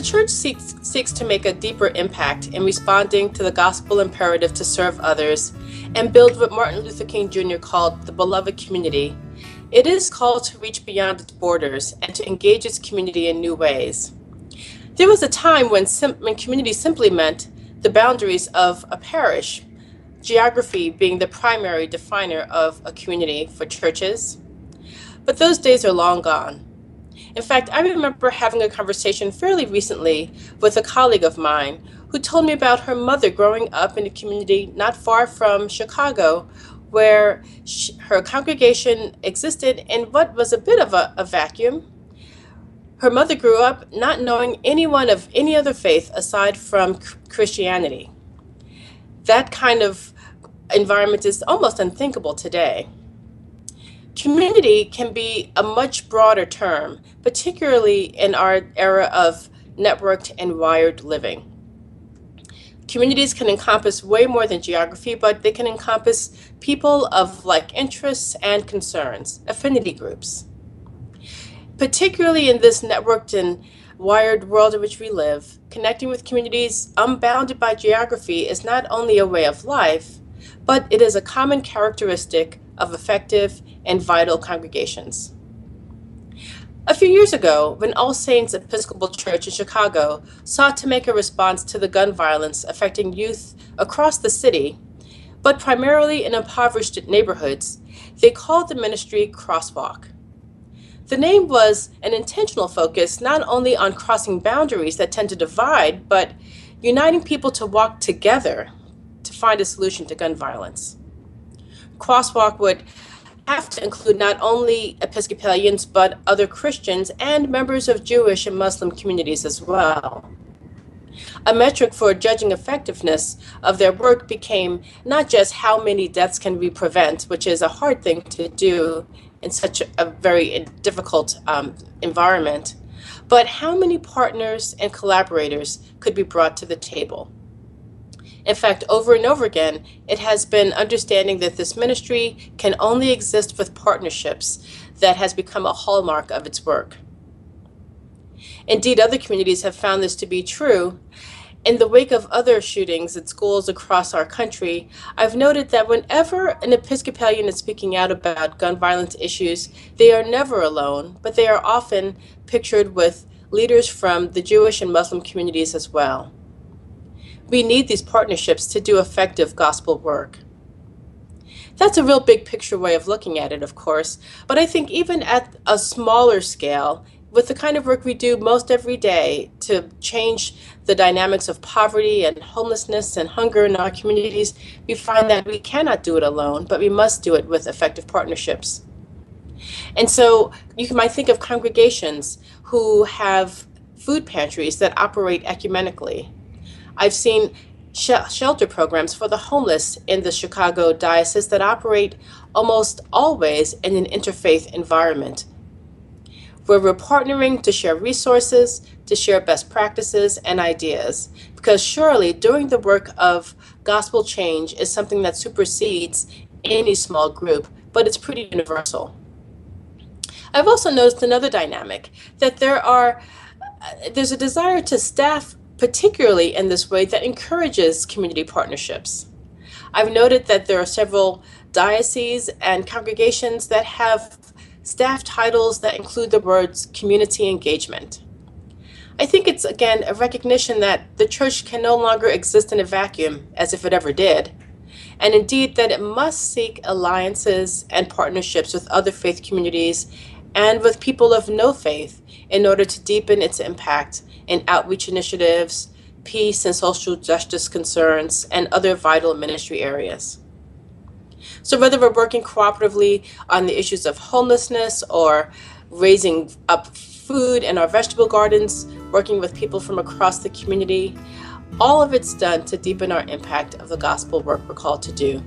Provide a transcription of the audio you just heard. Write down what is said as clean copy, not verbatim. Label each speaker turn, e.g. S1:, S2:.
S1: church seeks to make a deeper impact in responding to the gospel imperative to serve others and build what Martin Luther King Jr. called the beloved community. It is called to reach beyond its borders and to engage its community in new ways. There was a time when community simply meant the boundaries of a parish, geography being the primary definer of a community for churches. But those days are long gone. In fact, I remember having a conversation fairly recently with a colleague of mine who told me about her mother growing up in a community not far from Chicago, where her congregation existed in what was a bit of a vacuum. Her mother grew up not knowing anyone of any other faith aside from Christianity. That kind of environment is almost unthinkable today. Community can be a much broader term, particularly in our era of networked and wired living. Communities can encompass way more than geography, but they can encompass people of like interests and concerns, affinity groups. Particularly in this networked and wired world in which we live, connecting with communities unbounded by geography is not only a way of life, but it is a common characteristic of effective and vital congregations. A few years ago, when All Saints Episcopal Church in Chicago sought to make a response to the gun violence affecting youth across the city, but primarily in impoverished neighborhoods, they called the ministry Crosswalk. The name was an intentional focus not only on crossing boundaries that tend to divide, but uniting people to walk together to find a solution to gun violence. Crosswalk would have to include not only Episcopalians, but other Christians and members of Jewish and Muslim communities as well. A metric for judging effectiveness of their work became not just how many deaths can we prevent, which is a hard thing to do in such a very difficult environment, but how many partners and collaborators could be brought to the table. In fact, over and over again, it has been understanding that this ministry can only exist with partnerships that has become a hallmark of its work. Indeed, other communities have found this to be true. In the wake of other shootings at schools across our country, I've noted that whenever an Episcopalian is speaking out about gun violence issues, they are never alone, but they are often pictured with leaders from the Jewish and Muslim communities as well. We need these partnerships to do effective gospel work. That's a real big picture way of looking at it, of course, but I think even at a smaller scale, with the kind of work we do most every day to change the dynamics of poverty and homelessness and hunger in our communities, we find that we cannot do it alone, but we must do it with effective partnerships. And so you might think of congregations who have food pantries that operate ecumenically. I've seen shelter programs for the homeless in the Chicago diocese that operate almost always in an interfaith environment, where we're partnering to share resources, to share best practices and ideas, because surely doing the work of gospel change is something that supersedes any small group, but it's pretty universal. I've also noticed another dynamic, that there's a desire to staff particularly in this way that encourages community partnerships. I've noted that there are several dioceses and congregations that have staff titles that include the words community engagement. I think it's, again, a recognition that the church can no longer exist in a vacuum, as if it ever did, and indeed that it must seek alliances and partnerships with other faith communities and with people of no faith in order to deepen its impact in outreach initiatives, peace and social justice concerns, and other vital ministry areas. So whether we're working cooperatively on the issues of homelessness or raising up food in our vegetable gardens, working with people from across the community, all of it's done to deepen our impact of the gospel work we're called to do.